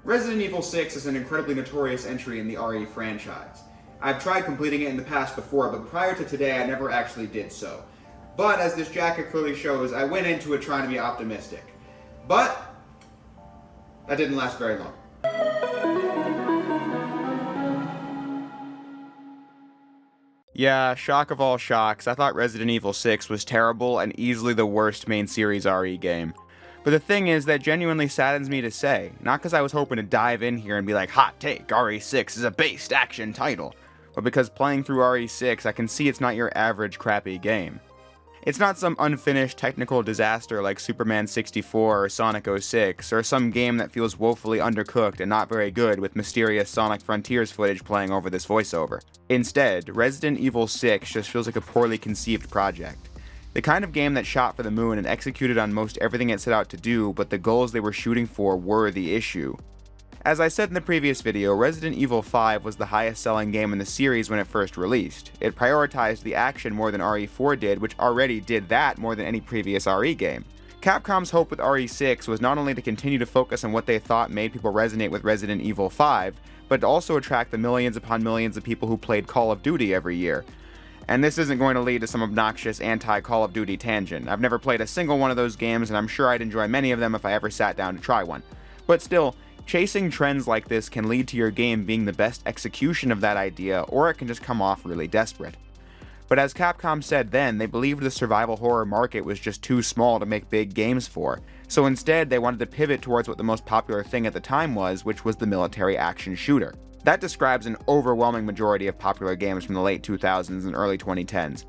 Resident Evil 6 is an incredibly notorious entry in the RE franchise. I've tried completing it in the past before, but prior to today I never actually did so. But as this jacket clearly shows, I went into it trying to be optimistic. But that didn't last very long. Yeah, shock of all shocks, I thought Resident Evil 6 was terrible and easily the worst main series RE game. But the thing is, that genuinely saddens me to say, not because I was hoping to dive in here and be like, hot take, RE6 is a based action title, but because playing through RE6 I can see it's not your average crappy game. It's not some unfinished technical disaster like Superman 64 or Sonic 06, or some game that feels woefully undercooked and not very good with mysterious Sonic Frontiers footage playing over this voiceover. Instead, Resident Evil 6 just feels like a poorly conceived project. The kind of game that shot for the moon and executed on most everything it set out to do, but the goals they were shooting for were the issue. As I said in the previous video, Resident Evil 5 was the highest selling game in the series when it first released. It prioritized the action more than RE4 did, which already did that more than any previous RE game. Capcom's hope with RE6 was not only to continue to focus on what they thought made people resonate with Resident Evil 5, but to also attract the millions upon millions of people who played Call of Duty every year. And this isn't going to lead to some obnoxious anti-Call of Duty tangent. I've never played a single one of those games, and I'm sure I'd enjoy many of them if I ever sat down to try one. But still, chasing trends like this can lead to your game being the best execution of that idea, or it can just come off really desperate. But as Capcom said then, they believed the survival horror market was just too small to make big games for, so instead they wanted to pivot towards what the most popular thing at the time was, which was the military action shooter. That describes an overwhelming majority of popular games from the late 2000s and early 2010s.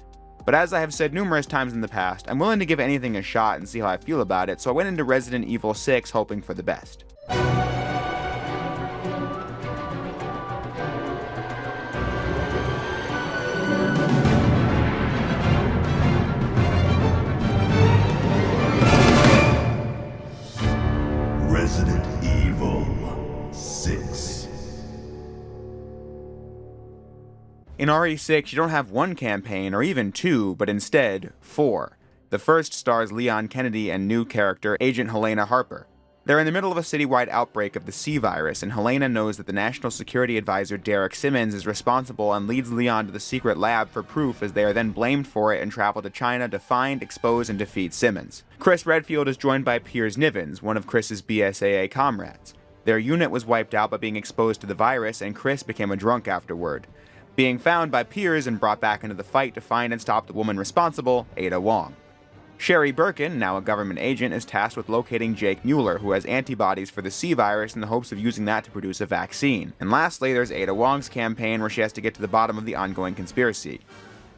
But as I have said numerous times in the past, I'm willing to give anything a shot and see how I feel about it, so I went into Resident Evil 6 hoping for the best. Resident Evil 6. In RE6, you don't have one campaign, or even two, but instead, 4. The first stars Leon Kennedy and new character, Agent Helena Harper. They're in the middle of a citywide outbreak of the C virus, and Helena knows that the National Security Advisor Derek Simmons is responsible and leads Leon to the secret lab for proof, as they are then blamed for it and travel to China to find, expose, and defeat Simmons. Chris Redfield is joined by Piers Nivens, one of Chris's BSAA comrades. Their unit was wiped out by being exposed to the virus, and Chris became a drunk afterward, being found by Piers and brought back into the fight to find and stop the woman responsible, Ada Wong. Sherry Birkin, now a government agent, is tasked with locating Jake Mueller, who has antibodies for the C virus in the hopes of using that to produce a vaccine. And lastly, there's Ada Wong's campaign, where she has to get to the bottom of the ongoing conspiracy.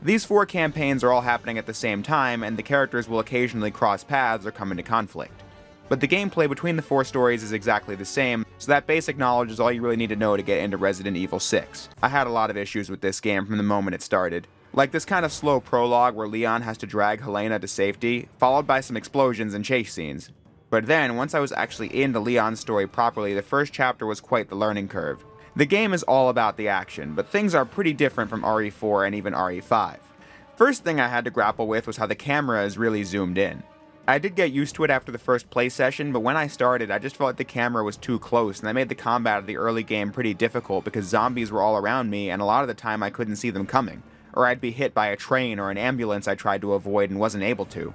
These 4 campaigns are all happening at the same time, and the characters will occasionally cross paths or come into conflict. But the gameplay between the 4 stories is exactly the same, so that basic knowledge is all you really need to know to get into Resident Evil 6. I had a lot of issues with this game from the moment it started. Like this kind of slow prologue where Leon has to drag Helena to safety, followed by some explosions and chase scenes. But then, once I was actually into Leon's story properly, the first chapter was quite the learning curve. The game is all about the action, but things are pretty different from RE4 and even RE5. First thing I had to grapple with was how the camera is really zoomed in. I did get used to it after the first play session, but when I started, I just felt like the camera was too close, and that made the combat of the early game pretty difficult because zombies were all around me, and a lot of the time I couldn't see them coming. Or I'd be hit by a train or an ambulance I tried to avoid and wasn't able to.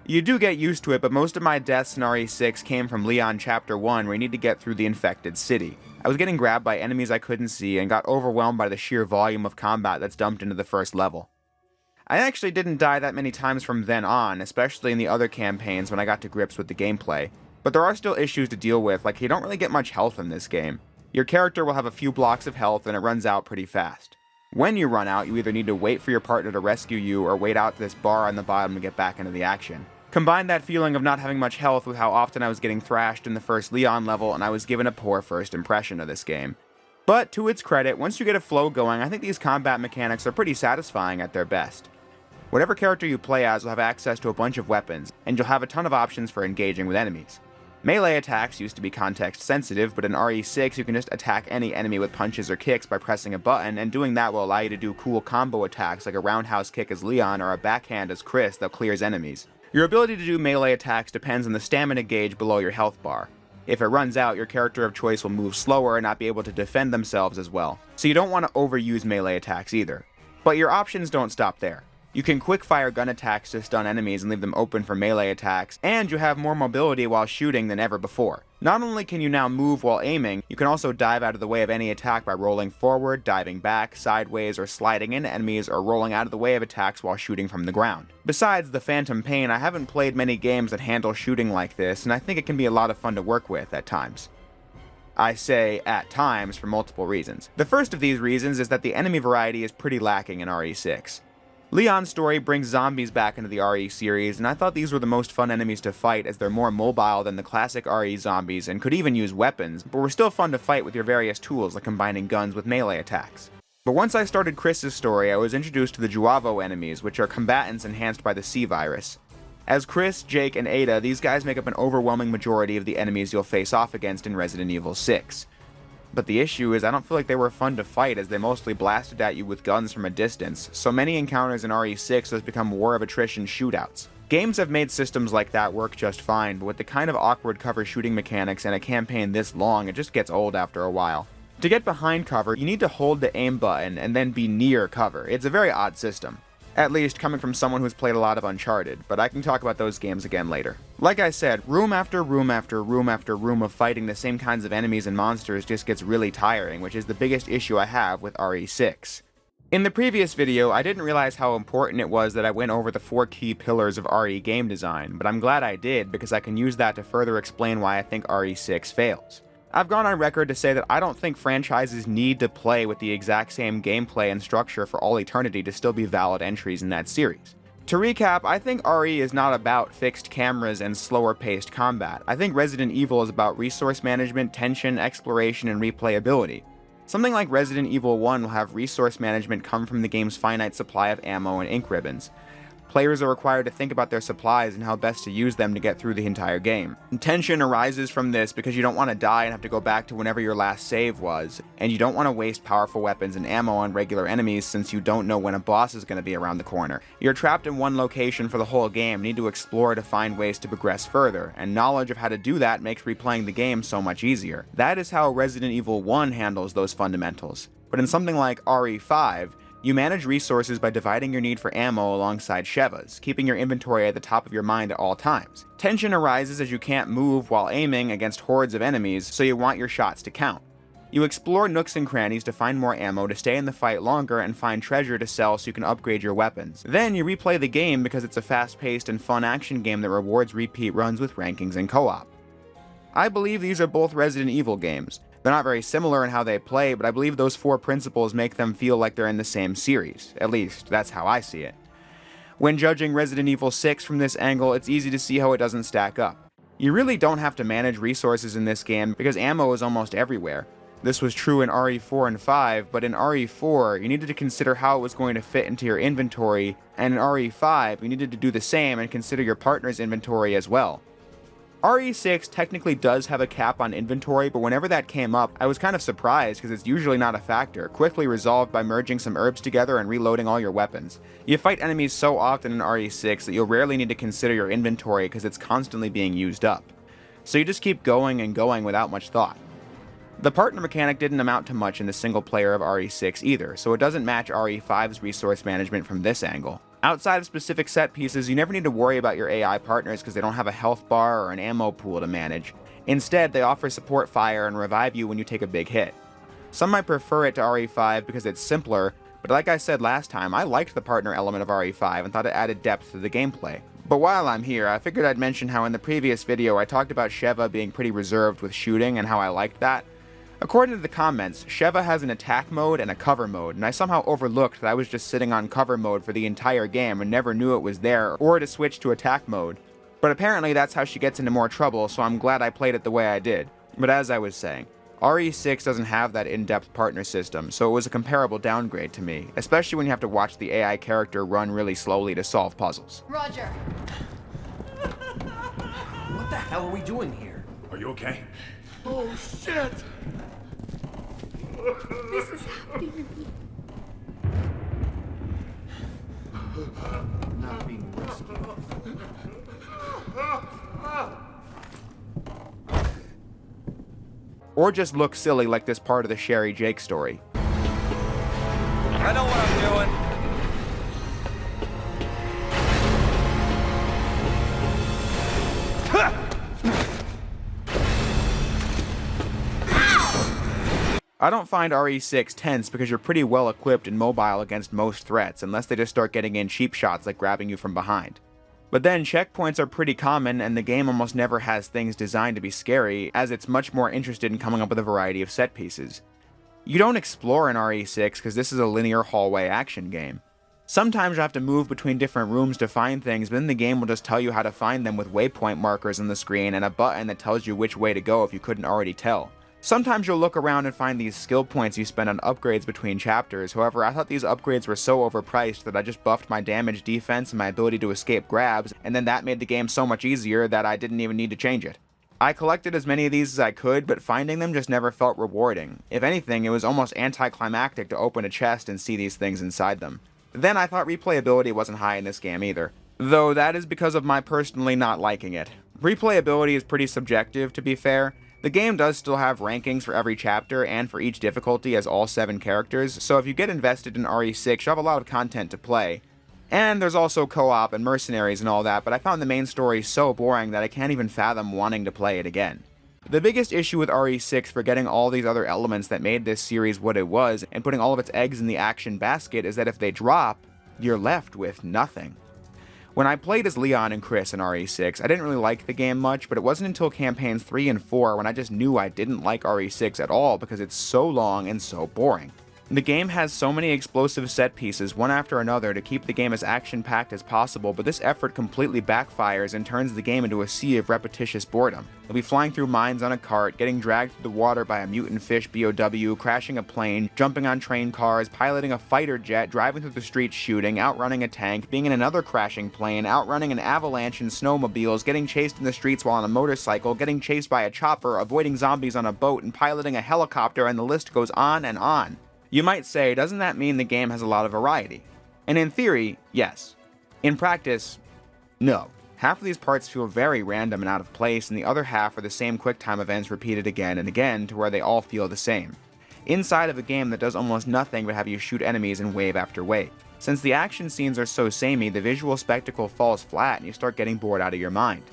You do get used to it, but most of my deaths in RE6 came from Leon Chapter 1, where you need to get through the infected city. I was getting grabbed by enemies I couldn't see, and got overwhelmed by the sheer volume of combat that's dumped into the first level. I actually didn't die that many times from then on, especially in the other campaigns when I got to grips with the gameplay. But there are still issues to deal with, like you don't really get much health in this game. Your character will have a few blocks of health, and it runs out pretty fast. When you run out, you either need to wait for your partner to rescue you, or wait out this bar on the bottom to get back into the action. Combine that feeling of not having much health with how often I was getting thrashed in the first Leon level, and I was given a poor first impression of this game. But to its credit, once you get a flow going, I think these combat mechanics are pretty satisfying at their best. Whatever character you play as will have access to a bunch of weapons, and you'll have a ton of options for engaging with enemies. Melee attacks used to be context sensitive, but in RE6 you can just attack any enemy with punches or kicks by pressing a button, and doing that will allow you to do cool combo attacks like a roundhouse kick as Leon or a backhand as Chris that clears enemies. Your ability to do melee attacks depends on the stamina gauge below your health bar. If it runs out, your character of choice will move slower and not be able to defend themselves as well, so you don't want to overuse melee attacks either. But your options don't stop there. You can quick-fire gun attacks to stun enemies and leave them open for melee attacks, and you have more mobility while shooting than ever before. Not only can you now move while aiming, you can also dive out of the way of any attack by rolling forward, diving back, sideways, or sliding into enemies, or rolling out of the way of attacks while shooting from the ground. Besides the Phantom Pain, I haven't played many games that handle shooting like this, and I think it can be a lot of fun to work with at times. I say at times for multiple reasons. The first of these reasons is that the enemy variety is pretty lacking in RE6. Leon's story brings zombies back into the RE series, and I thought these were the most fun enemies to fight as they're more mobile than the classic RE zombies and could even use weapons, but were still fun to fight with your various tools like combining guns with melee attacks. But once I started Chris's story, I was introduced to the Juavo enemies, which are combatants enhanced by the C virus. As Chris, Jake, and Ada, these guys make up an overwhelming majority of the enemies you'll face off against in Resident Evil 6. But the issue is I don't feel like they were fun to fight as they mostly blasted at you with guns from a distance, so many encounters in RE6 has become war of attrition shootouts. Games have made systems like that work just fine, but with the kind of awkward cover shooting mechanics and a campaign this long, it just gets old after a while. To get behind cover, you need to hold the aim button and then be near cover. It's a very odd system. At least coming from someone who's played a lot of Uncharted, but I can talk about those games again later. Like I said, room after room after room after room of fighting the same kinds of enemies and monsters just gets really tiring, which is the biggest issue I have with RE6. In the previous video, I didn't realize how important it was that I went over the 4 key pillars of RE game design, but I'm glad I did because I can use that to further explain why I think RE6 fails. I've gone on record to say that I don't think franchises need to play with the exact same gameplay and structure for all eternity to still be valid entries in that series. To recap, I think RE is not about fixed cameras and slower paced combat. I think Resident Evil is about resource management, tension, exploration, and replayability. Something like Resident Evil 1 will have resource management come from the game's finite supply of ammo and ink ribbons. Players are required to think about their supplies and how best to use them to get through the entire game. Tension arises from this because you don't want to die and have to go back to whenever your last save was, and you don't want to waste powerful weapons and ammo on regular enemies since you don't know when a boss is going to be around the corner. You're trapped in one location for the whole game, need to explore to find ways to progress further, and knowledge of how to do that makes replaying the game so much easier. That is how Resident Evil 1 handles those fundamentals. But in something like RE5, you manage resources by dividing your need for ammo alongside Sheva's, keeping your inventory at the top of your mind at all times. Tension arises as you can't move while aiming against hordes of enemies, so you want your shots to count. You explore nooks and crannies to find more ammo to stay in the fight longer and find treasure to sell so you can upgrade your weapons. Then you replay the game because it's a fast-paced and fun action game that rewards repeat runs with rankings and co-op. I believe these are both Resident Evil games. They're not very similar in how they play, but I believe those 4 principles make them feel like they're in the same series. At least, that's how I see it. When judging Resident Evil 6 from this angle, it's easy to see how it doesn't stack up. You really don't have to manage resources in this game because ammo is almost everywhere. This was true in RE4 and 5, but in RE4, you needed to consider how it was going to fit into your inventory, and in RE5, you needed to do the same and consider your partner's inventory as well. RE6 technically does have a cap on inventory, but whenever that came up, I was kind of surprised because it's usually not a factor, quickly resolved by merging some herbs together and reloading all your weapons. You fight enemies so often in RE6 that you'll rarely need to consider your inventory because it's constantly being used up. So you just keep going and going without much thought. The partner mechanic didn't amount to much in the single player of RE6 either, so it doesn't match RE5's resource management from this angle. Outside of specific set pieces, you never need to worry about your AI partners because they don't have a health bar or an ammo pool to manage. Instead, they offer support fire and revive you when you take a big hit. Some might prefer it to RE5 because it's simpler, but like I said last time, I liked the partner element of RE5 and thought it added depth to the gameplay. But while I'm here, I figured I'd mention how in the previous video I talked about Sheva being pretty reserved with shooting and how I liked that. According to the comments, Sheva has an attack mode and a cover mode, and I somehow overlooked that I was just sitting on cover mode for the entire game and never knew it was there, or to switch to attack mode. But apparently that's how she gets into more trouble, so I'm glad I played it the way I did. But as I was saying, RE6 doesn't have that in-depth partner system, so it was a comparable downgrade to me, especially when you have to watch the AI character run really slowly to solve puzzles. Roger. What the hell are we doing here? Are you okay? Oh, shit! This is happening to me. Not being rescued. Or just look silly like this part of the Sherry Jake story. I know what I'm doing. I don't find RE6 tense because you're pretty well equipped and mobile against most threats, unless they just start getting in cheap shots like grabbing you from behind. But then checkpoints are pretty common, and the game almost never has things designed to be scary, as it's much more interested in coming up with a variety of set pieces. You don't explore in RE6 because this is a linear hallway action game. Sometimes you have to move between different rooms to find things, but then the game will just tell you how to find them with waypoint markers on the screen and a button that tells you which way to go if you couldn't already tell. Sometimes you'll look around and find these skill points you spend on upgrades between chapters. However, I thought these upgrades were so overpriced that I just buffed my damage, defense, and my ability to escape grabs, and then that made the game so much easier that I didn't even need to change it. I collected as many of these as I could, but finding them just never felt rewarding. If anything, it was almost anticlimactic to open a chest and see these things inside them. Then I thought replayability wasn't high in this game either, though that is because of my personally not liking it. Replayability is pretty subjective, to be fair. The game does still have rankings for every chapter and for each difficulty as all 7 characters, so if you get invested in RE6, you have a lot of content to play. And there's also co-op and mercenaries and all that, but I found the main story so boring that I can't even fathom wanting to play it again. The biggest issue with RE6 forgetting all these other elements that made this series what it was and putting all of its eggs in the action basket is that if they drop, you're left with nothing. When I played as Leon and Chris in RE6, I didn't really like the game much, but it wasn't until campaigns 3 and 4 when I just knew I didn't like RE6 at all because it's so long and so boring. The game has so many explosive set pieces one after another to keep the game as action-packed as possible, but this effort completely backfires and turns the game into a sea of repetitious boredom. You'll be flying through mines on a cart, getting dragged through the water by a mutant fish BOW, crashing a plane, jumping on train cars, piloting a fighter jet, driving through the streets shooting, outrunning a tank, being in another crashing plane, outrunning an avalanche in snowmobiles, getting chased in the streets while on a motorcycle, getting chased by a chopper, avoiding zombies on a boat, and piloting a helicopter, and the list goes on and on. You might say, doesn't that mean the game has a lot of variety? And in theory, yes. In practice, no. Half of these parts feel very random and out of place, and the other half are the same QuickTime events repeated again and again to where they all feel the same. Inside of a game that does almost nothing but have you shoot enemies in wave after wave. Since the action scenes are so samey, the visual spectacle falls flat and you start getting bored out of your mind.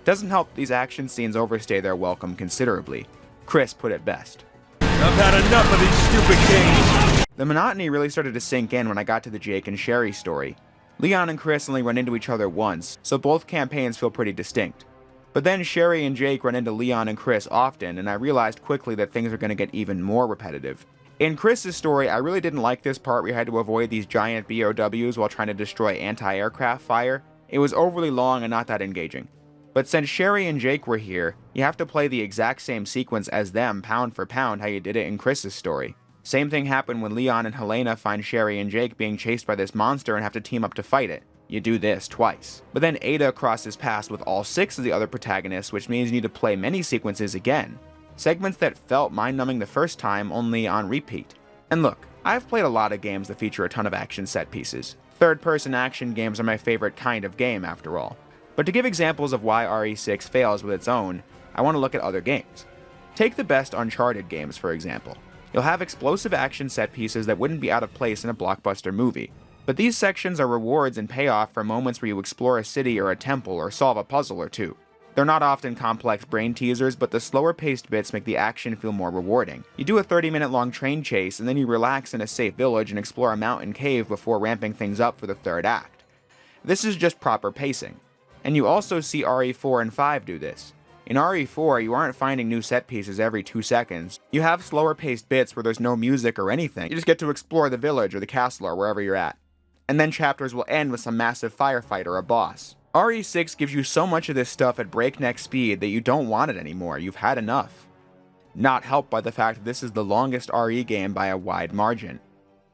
Doesn't help these action scenes overstay their welcome considerably. Chris put it best. I've had enough of these stupid games. The monotony really started to sink in when I got to the Jake and Sherry story. Leon and Chris only run into each other once, so both campaigns feel pretty distinct. But then Sherry and Jake run into Leon and Chris often, and I realized quickly that things are going to get even more repetitive. In Chris's story, I really didn't like this part where you had to avoid these giant BOWs while trying to destroy anti-aircraft fire. It was overly long and not that engaging. But since Sherry and Jake were here, you have to play the exact same sequence as them pound for pound how you did it in Chris's story. Same thing happened when Leon and Helena find Sherry and Jake being chased by this monster and have to team up to fight it. You do this twice. But then Ada crosses paths with all 6 of the other protagonists, which means you need to play many sequences again. Segments that felt mind-numbing the first time, only on repeat. And look, I've played a lot of games that feature a ton of action set pieces. Third-person action games are my favorite kind of game, after all. But to give examples of why RE6 fails with its own, I want to look at other games. Take the best Uncharted games, for example. You'll have explosive action set pieces that wouldn't be out of place in a blockbuster movie. But these sections are rewards and payoff for moments where you explore a city or a temple or solve a puzzle or two. They're not often complex brain teasers, but the slower paced bits make the action feel more rewarding. You do a 30-minute long train chase, and then you relax in a safe village and explore a mountain cave before ramping things up for the third act. This is just proper pacing. And you also see RE4 and 5 do this. In RE4, you aren't finding new set pieces every 2 seconds. You have slower paced bits where there's no music or anything. You just get to explore the village or the castle or wherever you're at. And then chapters will end with some massive firefight or a boss. RE6 gives you so much of this stuff at breakneck speed that you don't want it anymore. You've had enough. not helped by the fact that this is the longest RE game by a wide margin.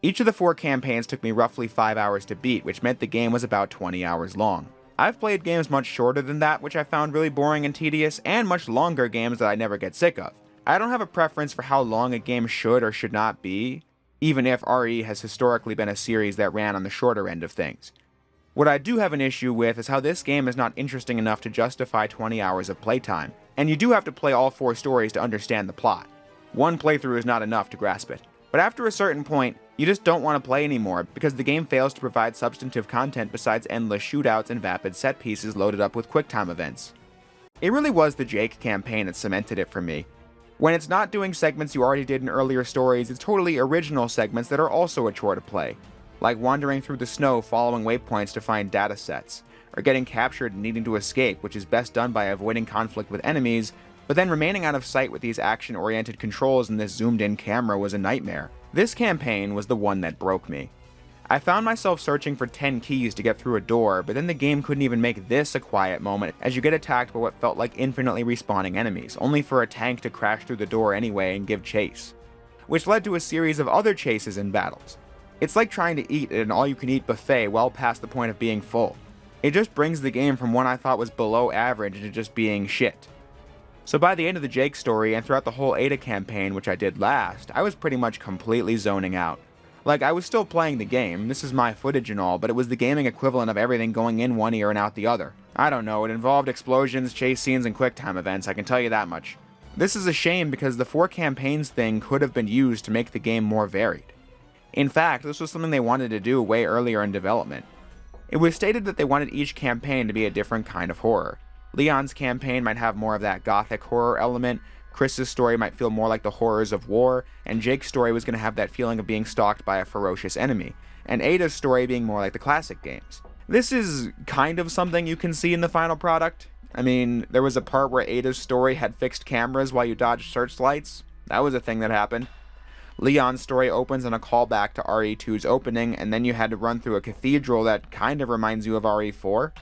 Each of the 4 campaigns took me roughly 5 hours to beat, which meant the game was about 20 hours long. I've played games much shorter than that, which I found really boring and tedious, and much longer games that I never get sick of. I don't have a preference for how long a game should or should not be, even if RE has historically been a series that ran on the shorter end of things. What I do have an issue with is how this game is not interesting enough to justify 20 hours of playtime, and you do have to play all 4 stories to understand the plot. One playthrough is not enough to grasp it. But after a certain point, you just don't want to play anymore because the game fails to provide substantive content besides endless shootouts and vapid set pieces loaded up with QuickTime events. It really was the Jake campaign that cemented it for me. When it's not doing segments you already did in earlier stories, it's totally original segments that are also a chore to play, like wandering through the snow following waypoints to find data sets, or getting captured and needing to escape, which is best done by avoiding conflict with enemies, but then remaining out of sight with these action-oriented controls and this zoomed-in camera was a nightmare. This campaign was the one that broke me. I found myself searching for 10 keys to get through a door, but then the game couldn't even make this a quiet moment as you get attacked by what felt like infinitely respawning enemies, only for a tank to crash through the door anyway and give chase. Which led to a series of other chases and battles. It's like trying to eat at an all-you-can-eat buffet well past the point of being full. It just brings the game from one I thought was below average into just being shit. So by the end of the Jake story and throughout the whole Ada campaign, which I did last, I was pretty much completely zoning out. Like, I was still playing the game, this is my footage and all, but it was the gaming equivalent of everything going in one ear and out the other. I don't know, it involved explosions, chase scenes, and QuickTime events, I can tell you that much. This is a shame because the 4 campaigns thing could have been used to make the game more varied. In fact, this was something they wanted to do way earlier in development. It was stated that they wanted each campaign to be a different kind of horror. Leon's campaign might have more of that gothic horror element, Chris's story might feel more like the horrors of war, and Jake's story was going to have that feeling of being stalked by a ferocious enemy, and Ada's story being more like the classic games. This is kind of something you can see in the final product. I mean, there was a part where Ada's story had fixed cameras while you dodged searchlights. That was a thing that happened. Leon's story opens on a callback to RE2's opening, and then you had to run through a cathedral that kind of reminds you of RE4.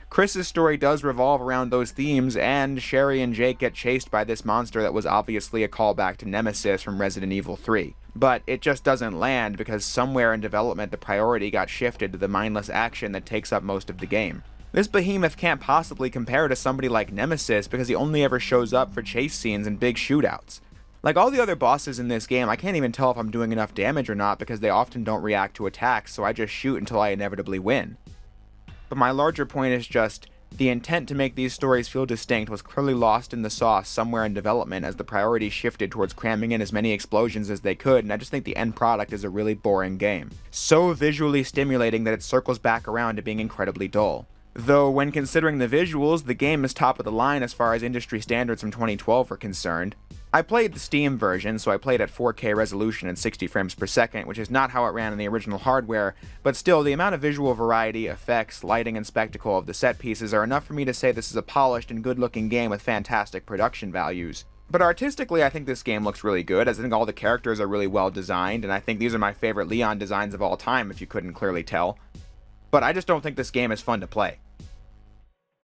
Chris's story does revolve around those themes, and Sherry and Jake get chased by this monster that was obviously a callback to Nemesis from Resident Evil 3. But it just doesn't land because somewhere in development the priority got shifted to the mindless action that takes up most of the game. This behemoth can't possibly compare to somebody like Nemesis because he only ever shows up for chase scenes and big shootouts. Like all the other bosses in this game, I can't even tell if I'm doing enough damage or not because they often don't react to attacks, so I just shoot until I inevitably win. But my larger point is just, the intent to make these stories feel distinct was clearly lost in the sauce somewhere in development as the priority shifted towards cramming in as many explosions as they could, and I just think the end product is a really boring game. So visually stimulating that it circles back around to being incredibly dull. Though when considering the visuals, the game is top of the line as far as industry standards from 2012 are concerned. I played the Steam version, so I played at 4K resolution and 60 frames per second, which is not how it ran on the original hardware, but still, the amount of visual variety, effects, lighting, and spectacle of the set pieces are enough for me to say this is a polished and good-looking game with fantastic production values. But artistically, I think this game looks really good, as I think all the characters are really well designed, and I think these are my favorite Leon designs of all time, if you couldn't clearly tell. But I just don't think this game is fun to play.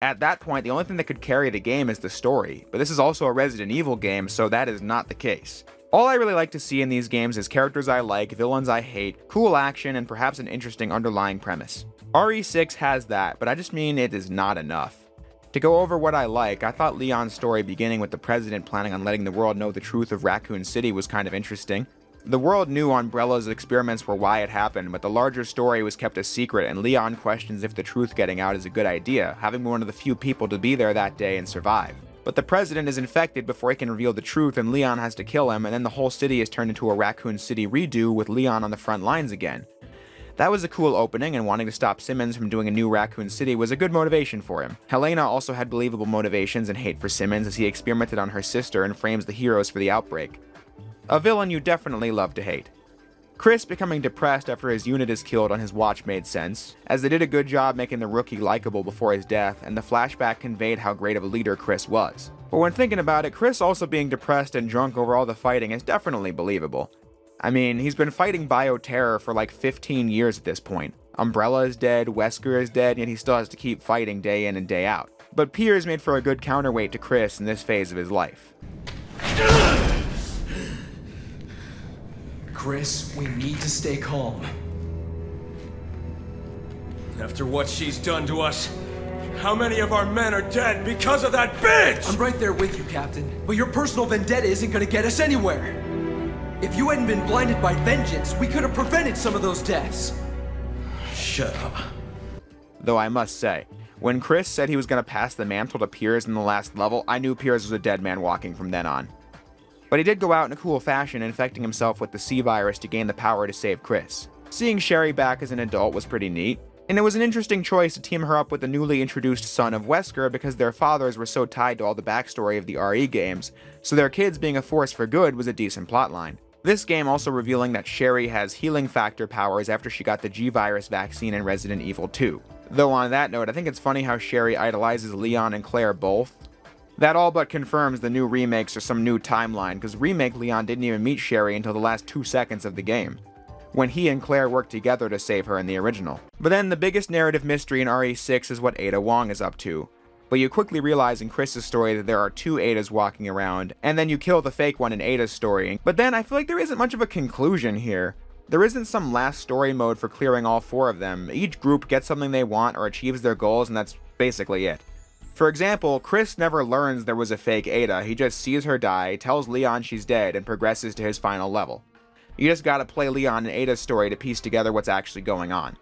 At that point, the only thing that could carry the game is the story, but this is also a Resident Evil game, so that is not the case. All I really like to see in these games is characters I like, villains I hate, cool action, and perhaps an interesting underlying premise. RE6 has that, but I just mean it is not enough. To go over what I like, I thought Leon's story beginning with the president planning on letting the world know the truth of Raccoon City was kind of interesting. The world knew Umbrella's experiments were why it happened, but the larger story was kept a secret, and Leon questions if the truth getting out is a good idea, having been one of the few people to be there that day and survive. But the president is infected before he can reveal the truth, and Leon has to kill him, and then the whole city is turned into a Raccoon City redo with Leon on the front lines again. That was a cool opening, and wanting to stop Simmons from doing a new Raccoon City was a good motivation for him. Helena also had believable motivations and hate for Simmons as he experimented on her sister and frames the heroes for the outbreak. A villain you definitely love to hate. Chris becoming depressed after his unit is killed on his watch made sense, as they did a good job making the rookie likable before his death, and the flashback conveyed how great of a leader Chris was. But when thinking about it, Chris also being depressed and drunk over all the fighting is definitely believable. I mean, he's been fighting bioterror for like 15 years at this point. Umbrella is dead, Wesker is dead, yet he still has to keep fighting day in and day out. But Piers made for a good counterweight to Chris in this phase of his life. Chris, we need to stay calm. After what she's done to us, how many of our men are dead because of that bitch? I'm right there with you, Captain. But your personal vendetta isn't gonna get us anywhere. If you hadn't been blinded by vengeance, we could have prevented some of those deaths. Shut up. Though I must say, when Chris said he was going to pass the mantle to Piers in the last level, I knew Piers was a dead man walking from then on. But he did go out in a cool fashion, infecting himself with the C virus to gain the power to save Chris. Seeing Sherry back as an adult was pretty neat, and it was an interesting choice to team her up with the newly introduced son of Wesker because their fathers were so tied to all the backstory of the RE games, so their kids being a force for good was a decent plotline. This game also revealing that Sherry has healing factor powers after she got the G-Virus vaccine in Resident Evil 2. Though on that note, I think it's funny how Sherry idolizes Leon and Claire both. That all but confirms the new remakes or some new timeline, because Remake Leon didn't even meet Sherry until the last 2 seconds of the game, when he and Claire worked together to save her in the original. But then the biggest narrative mystery in RE6 is what Ada Wong is up to. But you quickly realize in Chris's story that there are 2 Adas walking around, and then you kill the fake one in Ada's story. But then I feel like there isn't much of a conclusion here. There isn't some last story mode for clearing all 4 of them. Each group gets something they want or achieves their goals, and that's basically it. For example, Chris never learns there was a fake Ada, he just sees her die, tells Leon she's dead, and progresses to his final level. You just gotta play Leon and Ada's story to piece together what's actually going on.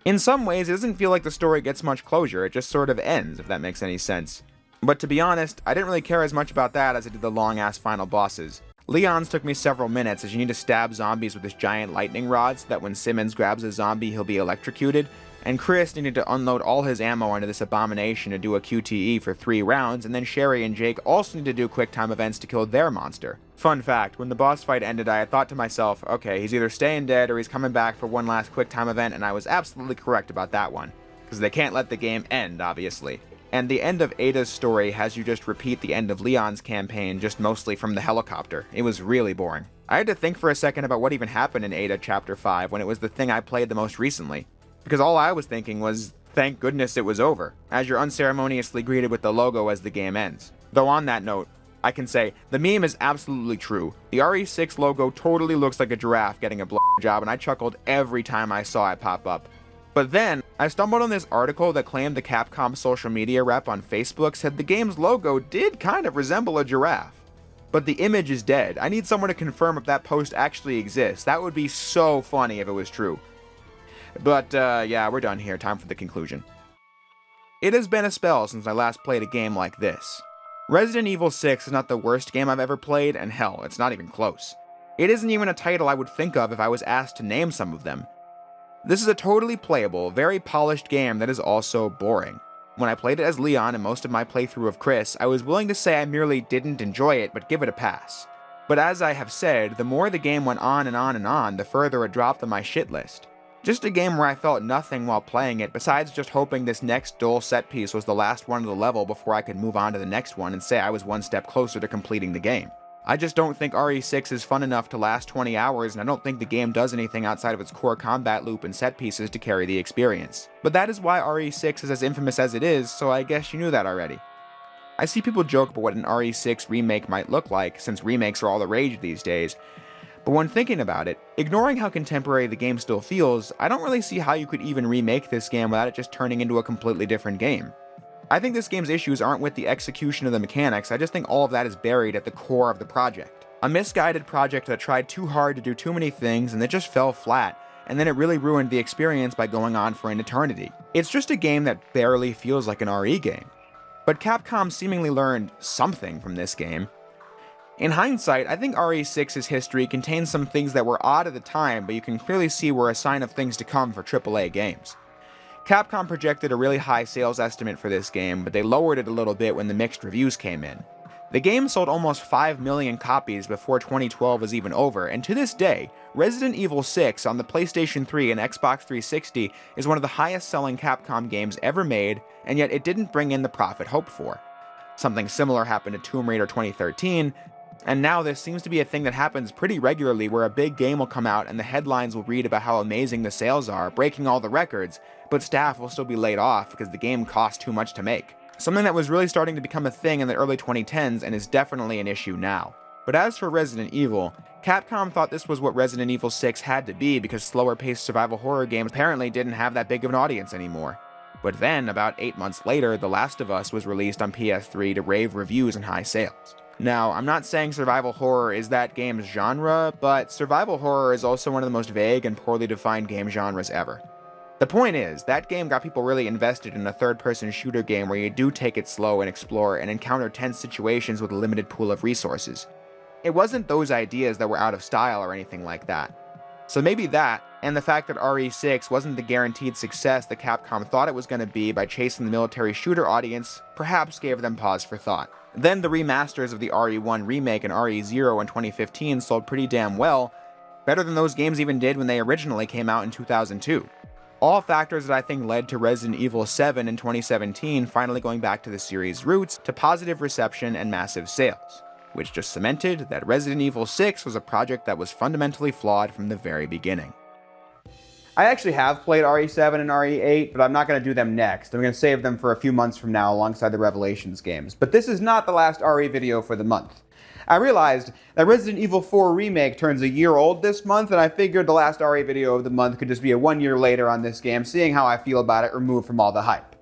In some ways, it doesn't feel like the story gets much closure, it just sort of ends, if that makes any sense. But to be honest, I didn't really care as much about that as I did the long-ass final bosses. Leon's took me several minutes, as you need to stab zombies with this giant lightning rod so that when Simmons grabs a zombie, he'll be electrocuted, and Chris needed to unload all his ammo onto this abomination to do a QTE for 3 rounds, and then Sherry and Jake also need to do quick time events to kill their monster. Fun fact, when the boss fight ended, I had thought to myself, okay, he's either staying dead or he's coming back for one last quick time event, and I was absolutely correct about that one. Because they can't let the game end, obviously. And the end of Ada's story has you just repeat the end of Leon's campaign, just mostly from the helicopter. It was really boring. I had to think for a second about what even happened in Ada Chapter 5 when it was the thing I played the most recently. Because all I was thinking was, thank goodness it was over, as you're unceremoniously greeted with the logo as the game ends. Though on that note, I can say, the meme is absolutely true. The RE6 logo totally looks like a giraffe getting a blowjob, and I chuckled every time I saw it pop up. But then, I stumbled on this article that claimed the Capcom social media rep on Facebook said the game's logo did kind of resemble a giraffe. But the image is dead. I need someone to confirm if that post actually exists. That would be so funny if it was true. But, yeah, we're done here. Time for the conclusion. It has been a spell since I last played a game like this. Resident Evil 6 is not the worst game I've ever played, and hell, it's not even close. It isn't even a title I would think of if I was asked to name some of them. This is a totally playable, very polished game that is also boring. When I played it as Leon and most of my playthrough of Chris, I was willing to say I merely didn't enjoy it, but give it a pass. But as I have said, the more the game went on and on and on, the further it dropped on my shit list. Just a game where I felt nothing while playing it besides just hoping this next dull set piece was the last one of the level before I could move on to the next one and say I was one step closer to completing the game. I just don't think RE6 is fun enough to last 20 hours, and I don't think the game does anything outside of its core combat loop and set pieces to carry the experience. But that is why RE6 is as infamous as it is, so I guess you knew that already. I see people joke about what an RE6 remake might look like, since remakes are all the rage these days. But when thinking about it, ignoring how contemporary the game still feels, I don't really see how you could even remake this game without it just turning into a completely different game. I think this game's issues aren't with the execution of the mechanics, I just think all of that is buried at the core of the project. A misguided project that tried too hard to do too many things and that just fell flat, and then it really ruined the experience by going on for an eternity. It's just a game that barely feels like an RE game. But Capcom seemingly learned something from this game. In hindsight, I think RE6's history contains some things that were odd at the time, but you can clearly see were a sign of things to come for AAA games. Capcom projected a really high sales estimate for this game, but they lowered it a little bit when the mixed reviews came in. The game sold almost 5 million copies before 2012 was even over, and to this day, Resident Evil 6 on the PlayStation 3 and Xbox 360 is one of the highest selling Capcom games ever made, and yet it didn't bring in the profit hoped for. Something similar happened to Tomb Raider 2013, and now this seems to be a thing that happens pretty regularly where a big game will come out and the headlines will read about how amazing the sales are, breaking all the records, but staff will still be laid off because the game cost too much to make. something that was really starting to become a thing in the early 2010s and is definitely an issue now. But as for Resident Evil, Capcom thought this was what Resident Evil 6 had to be because slower-paced survival horror games apparently didn't have that big of an audience anymore. But then, about 8 months later, The Last of Us was released on PS3 to rave reviews and high sales. Now, I'm not saying survival horror is that game's genre, but survival horror is also one of the most vague and poorly defined game genres ever. The point is, that game got people really invested in a third-person shooter game where you do take it slow and explore and encounter tense situations with a limited pool of resources. It wasn't those ideas that were out of style or anything like that. So maybe that, and the fact that RE6 wasn't the guaranteed success that Capcom thought it was going to be by chasing the military shooter audience, perhaps gave them pause for thought. Then the remasters of the RE1 remake and RE0 in 2015 sold pretty damn well, better than those games even did when they originally came out in 2002. All factors that I think led to Resident Evil 7 in 2017 finally going back to the series' roots, to positive reception and massive sales, which just cemented that Resident Evil 6 was a project that was fundamentally flawed from the very beginning. I actually have played RE7 and RE8, but I'm not going to do them next. I'm going to save them for a few months from now alongside the Revelations games. But this is not the last RE video for the month. I realized that Resident Evil 4 Remake turns a year old this month, and I figured the last RE video of the month could just be a 1 year later on this game, seeing how I feel about it removed from all the hype.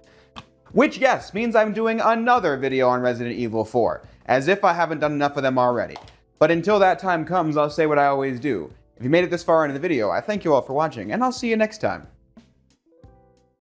Which, yes, means I'm doing another video on Resident Evil 4, as if I haven't done enough of them already. But until that time comes, I'll say what I always do. If you made it this far into the video, I thank you all for watching, and I'll see you next time.